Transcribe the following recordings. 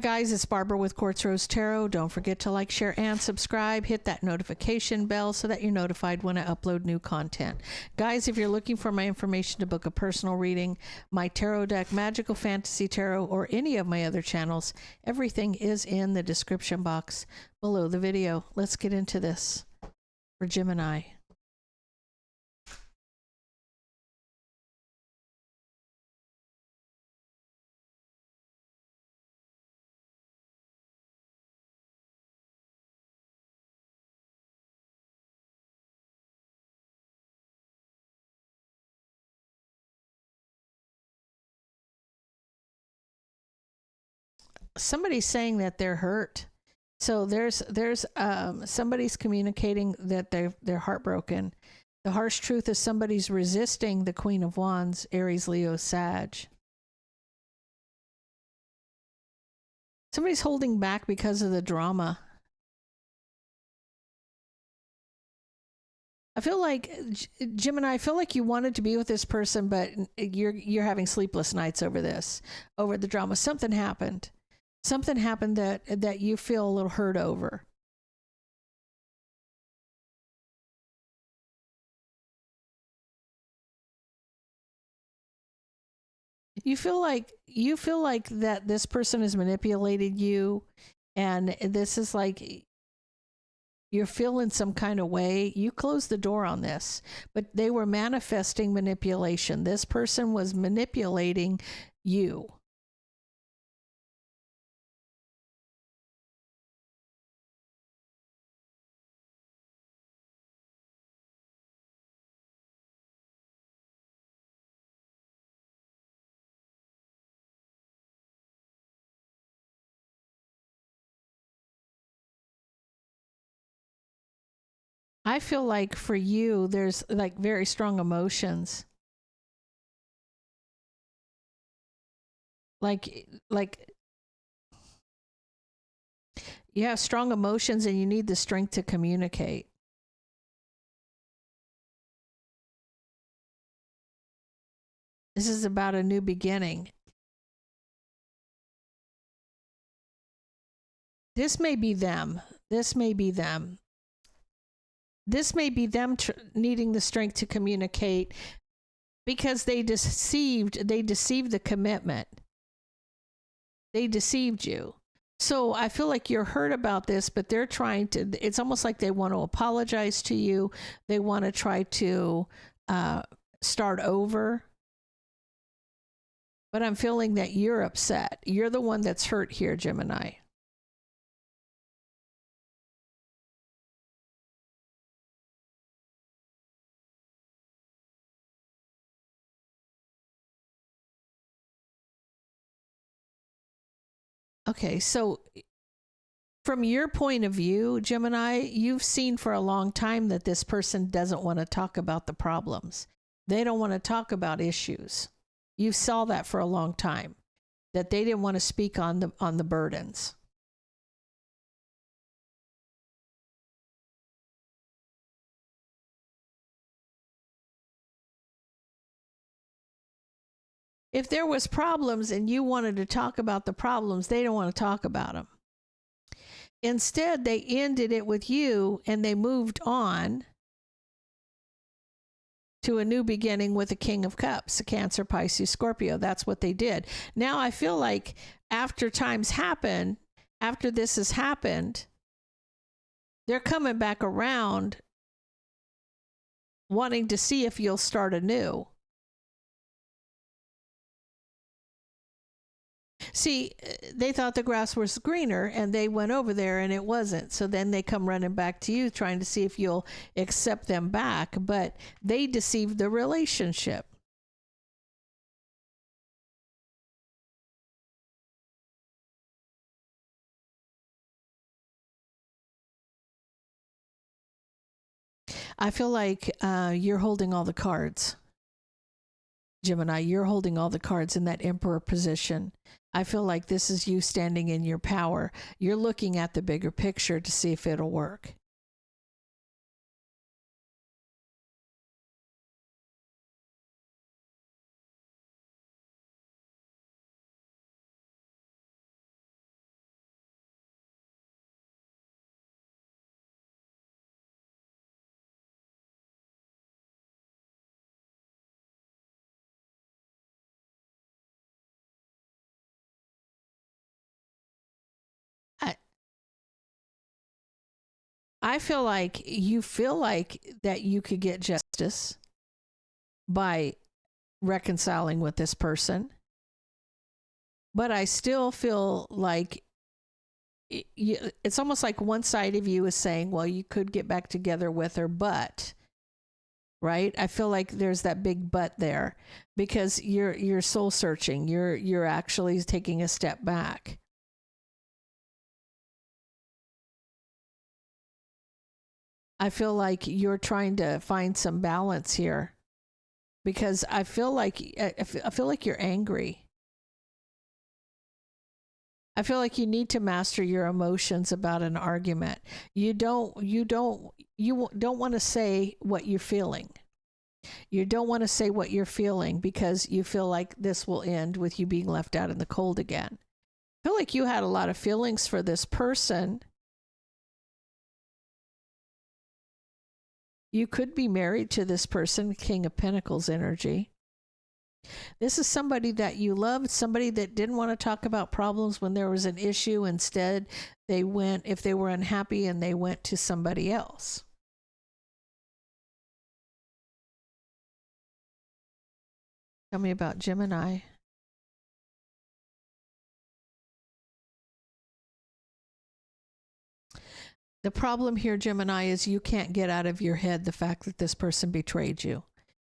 Guys, it's Barbara with Quartz Rose Tarot. Don't forget to like, share, and subscribe. Hit that notification bell so that you're notified when I upload new content. Guys, if you're looking for my information to book a personal reading, my tarot deck, Magical Fantasy Tarot, or any of my other channels, everything is in the description box below the video. Let's get into this for Gemini. Somebody's saying that they're hurt. So there's somebody's communicating that they're heartbroken. The harsh truth is somebody's resisting the Queen of Wands, Aries, Leo, Sag. Somebody's holding back because of the drama. I feel like, Gemini, I feel like you wanted to be with this person, but you're having sleepless nights over this, over the drama. Something happened. Something happened that you feel a little hurt over. You feel like that this person has manipulated you, and this is like you're feeling some kind of way. You closed the door on this, but they were manifesting manipulation. This person was manipulating you. I feel like for you, there's like very strong emotions. Like you have strong emotions and you need the strength to communicate. This is about a new beginning. This may be them. This may be them. This may be them needing the strength to communicate because they deceived the commitment. They deceived you. So I feel like you're hurt about this, but they're trying to, it's almost like they want to apologize to you. They want to try to start over. But I'm feeling that you're upset. You're the one that's hurt here, Gemini. Okay, so from your point of view, Gemini, you've seen for a long time that this person doesn't want to talk about the problems. They don't want to talk about issues. You saw that for a long time, that they didn't want to speak on the burdens. If there was problems and you wanted to talk about the problems, they don't want to talk about them. Instead, they ended it with you and they moved on to a new beginning with a King of Cups, a Cancer, Pisces, Scorpio. That's what they did. Now I feel like after times happen, after this has happened, they're coming back around wanting to see if you'll start anew. See, they thought the grass was greener and they went over there and it wasn't. So then they come running back to you trying to see if you'll accept them back, but they deceived the relationship. I feel like you're holding all the cards. Gemini, you're holding all the cards in that emperor position. I feel like this is you standing in your power. You're looking at the bigger picture to see if it'll work. I feel like you feel like that you could get justice by reconciling with this person, but I still feel like it's almost like one side of you is saying, well, you could get back together with her, but right, I feel like there's that big but there, because you're soul searching, you're actually taking a step back. I feel like you're trying to find some balance here, because I feel like you're angry. I feel like you need to master your emotions about an argument. You don't want to say what you're feeling. You don't want to say what you're feeling because you feel like this will end with you being left out in the cold again. I feel like you had a lot of feelings for this person. You could be married to this person, King of Pentacles energy. This is somebody that you loved, somebody that didn't want to talk about problems when there was an issue. Instead, they went, if they were unhappy, and they went to somebody else. Tell me about Gemini. The problem here, Gemini, is you can't get out of your head the fact that this person betrayed you.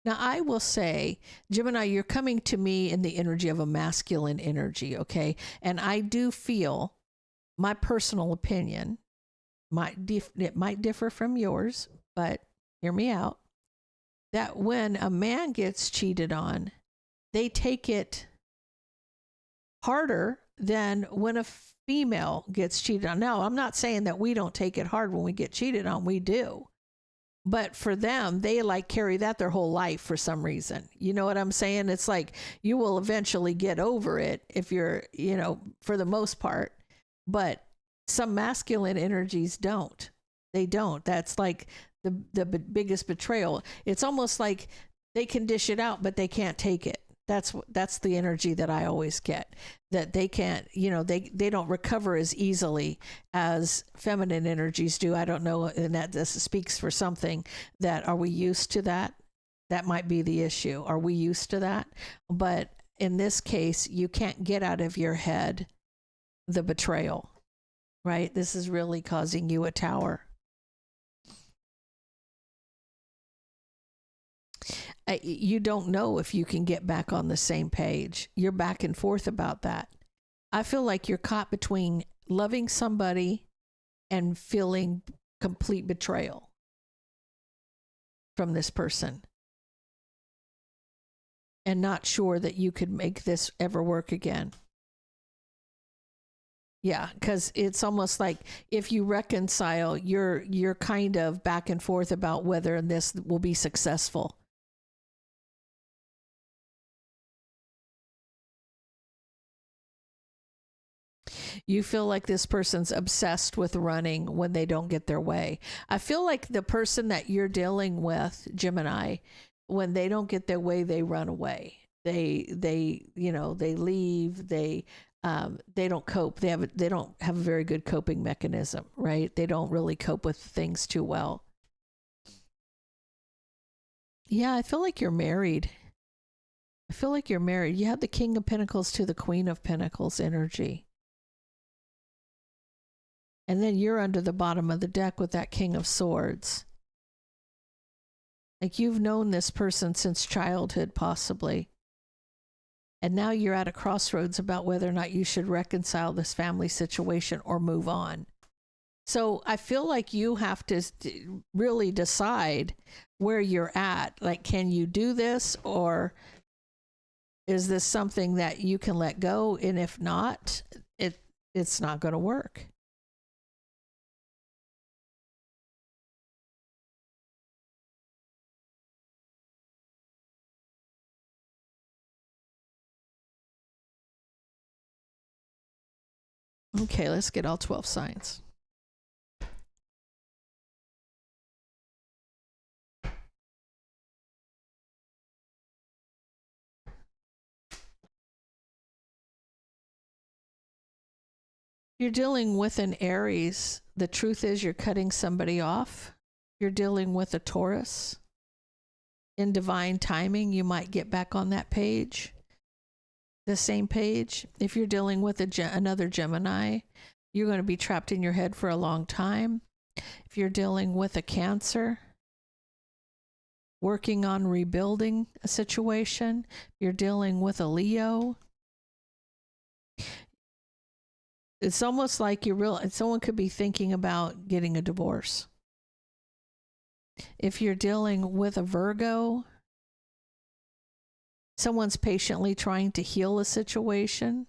Now, I will say, Gemini, you're coming to me in the energy of a masculine energy, okay? And I do feel, my personal opinion, it might differ from yours, but hear me out, that when a man gets cheated on, they take it harder than when a female gets cheated on. Now, I'm not saying that we don't take it hard when we get cheated on. We do. But for them, they like carry that their whole life for some reason. You know what I'm saying? It's like you will eventually get over it if you're, for the most part. But some masculine energies don't. They don't. That's like the biggest betrayal. It's almost like they can dish it out, but they can't take it. That's the energy that I always get, that they can't, they don't recover as easily as feminine energies do. I don't know, and that this speaks for something, that are we used to that? That might be the issue. Are we used to that? But in this case, you can't get out of your head the betrayal, right? This is really causing you a tower. You don't know if you can get back on the same page. You're back and forth about that. I feel like you're caught between loving somebody and feeling complete betrayal from this person, and not sure that you could make this ever work again. Yeah, because it's almost like if you reconcile, you're kind of back and forth about whether this will be successful. You feel like this person's obsessed with running when they don't get their way. I feel like the person that you're dealing with, Gemini, when they don't get their way, they run away. They leave. They don't cope. They don't have a very good coping mechanism, right? They don't really cope with things too well. Yeah, I feel like you're married. You have the King of Pentacles to the Queen of Pentacles energy. And then you're under the bottom of the deck with that King of Swords. Like you've known this person since childhood, possibly. And now you're at a crossroads about whether or not you should reconcile this family situation or move on. So I feel like you have to really decide where you're at. Like, can you do this, or is this something that you can let go? And if not, it's not going to work. Okay, let's get all 12 signs. You're dealing with an Aries. The truth is you're cutting somebody off. You're dealing with a Taurus. In divine timing, you might get back on that page, the same page. If you're dealing with another Gemini, you're going to be trapped in your head for a long time. If you're dealing with a Cancer, working on rebuilding a situation. You're dealing with a Leo. It's almost like someone could be thinking about getting a divorce. If you're dealing with a Virgo, someone's patiently trying to heal a situation.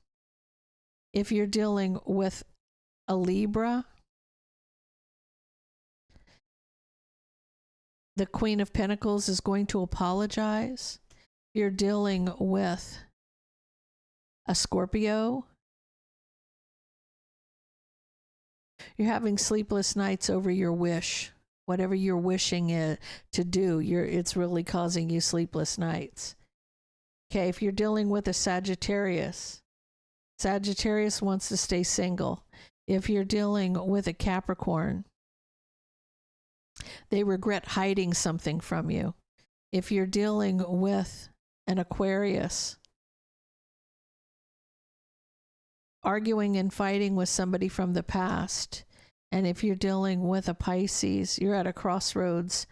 If you're dealing with a Libra, the Queen of Pentacles is going to apologize. You're dealing with a Scorpio. You're having sleepless nights over your wish. Whatever you're wishing to do, it's really causing you sleepless nights. Okay, if you're dealing with a Sagittarius, Sagittarius wants to stay single. If you're dealing with a Capricorn, they regret hiding something from you. If you're dealing with an Aquarius, arguing and fighting with somebody from the past. And if you're dealing with a Pisces, you're at a crossroads.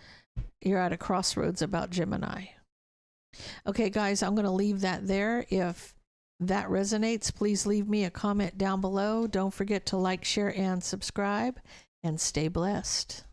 You're at a crossroads about Gemini. Okay, guys, I'm going to leave that there. If that resonates, please leave me a comment down below. Don't forget to like, share, and subscribe, and stay blessed.